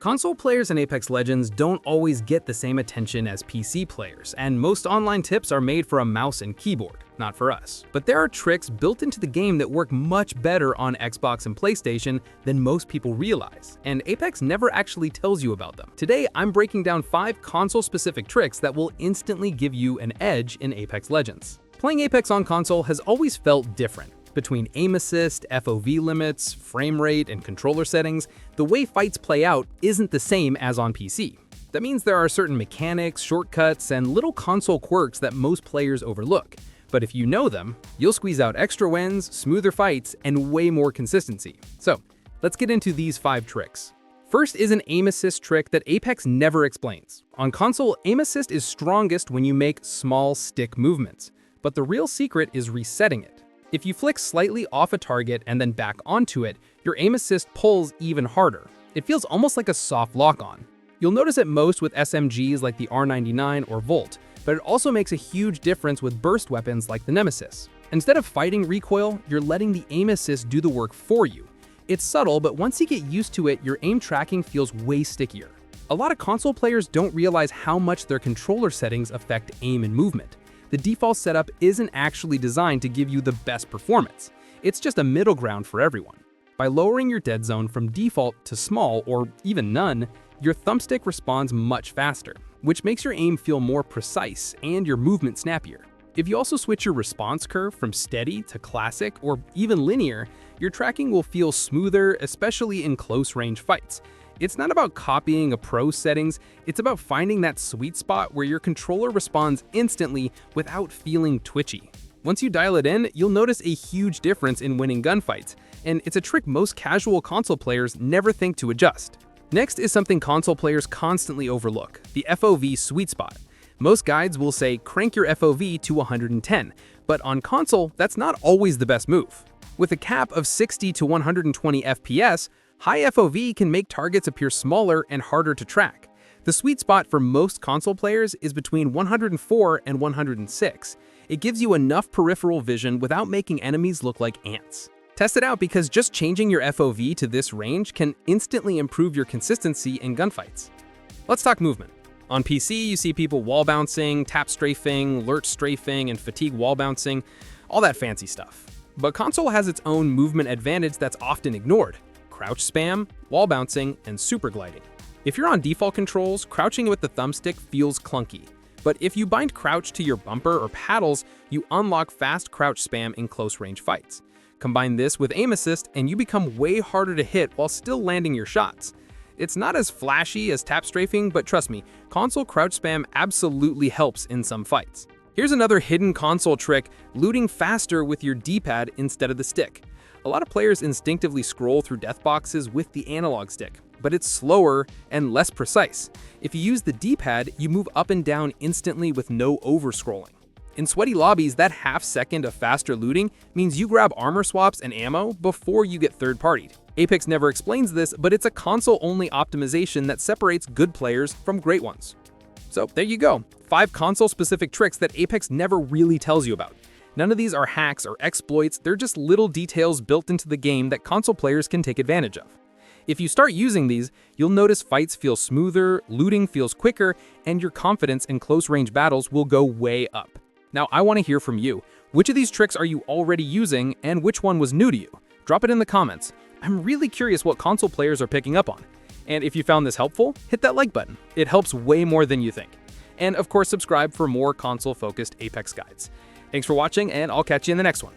Console players in Apex Legends don't always get the same attention as PC players, and most online tips are made for a mouse and keyboard, not for us. But there are tricks built into the game that work much better on Xbox and PlayStation than most people realize, and Apex never actually tells you about them. Today, I'm breaking down 5 console-specific tricks that will instantly give you an edge in Apex Legends. Playing Apex on console has always felt different. Between aim assist, FOV limits, frame rate, and controller settings, the way fights play out isn't the same as on PC. That means there are certain mechanics, shortcuts, and little console quirks that most players overlook. But if you know them, you'll squeeze out extra wins, smoother fights, and way more consistency. So, let's get into these 5 tricks. First is an aim assist trick that Apex never explains. On console, aim assist is strongest when you make small stick movements, but the real secret is resetting it. If you flick slightly off a target and then back onto it, your aim assist pulls even harder. It feels almost like a soft lock-on. You'll notice it most with SMGs like the R99 or Volt, but it also makes a huge difference with burst weapons like the Nemesis. Instead of fighting recoil, you're letting the aim assist do the work for you. It's subtle, but once you get used to it, your aim tracking feels way stickier. A lot of console players don't realize how much their controller settings affect aim and movement. The default setup isn't actually designed to give you the best performance. It's just a middle ground for everyone. By lowering your dead zone from default to small or even none, your thumbstick responds much faster, which makes your aim feel more precise and your movement snappier. If you also switch your response curve from steady to classic or even linear, your tracking will feel smoother, especially in close-range fights. It's not about copying a pro's settings, it's about finding that sweet spot where your controller responds instantly without feeling twitchy. Once you dial it in, you'll notice a huge difference in winning gunfights, and it's a trick most casual console players never think to adjust. Next is something console players constantly overlook, the FOV sweet spot. Most guides will say crank your FOV to 110, but on console, that's not always the best move. With a cap of 60 to 120 FPS, high FOV can make targets appear smaller and harder to track. The sweet spot for most console players is between 104 and 106. It gives you enough peripheral vision without making enemies look like ants. Test it out because just changing your FOV to this range can instantly improve your consistency in gunfights. Let's talk movement. On PC, you see people wall bouncing, tap strafing, lurch strafing, and fatigue wall bouncing, all that fancy stuff. But console has its own movement advantage that's often ignored. Crouch spam, wall bouncing, and super gliding. If you're on default controls, crouching with the thumbstick feels clunky. But if you bind crouch to your bumper or paddles, you unlock fast crouch spam in close-range fights. Combine this with aim assist, and you become way harder to hit while still landing your shots. It's not as flashy as tap strafing, but trust me, console crouch spam absolutely helps in some fights. Here's another hidden console trick, looting faster with your D-pad instead of the stick. A lot of players instinctively scroll through death boxes with the analog stick, but it's slower and less precise. If you use the D-pad, you move up and down instantly with no over-scrolling. In sweaty lobbies, that half second of faster looting means you grab armor swaps and ammo before you get third-partied. Apex never explains this, but it's a console-only optimization that separates good players from great ones. So there you go, 5 console-specific tricks that Apex never really tells you about. None of these are hacks or exploits, they're just little details built into the game that console players can take advantage of. If you start using these, you'll notice fights feel smoother, looting feels quicker, and your confidence in close-range battles will go way up. Now, I want to hear from you. Which of these tricks are you already using, and which one was new to you? Drop it in the comments. I'm really curious what console players are picking up on. And if you found this helpful, hit that like button. It helps way more than you think. And of course, subscribe for more console-focused Apex guides. Thanks for watching, and I'll catch you in the next one.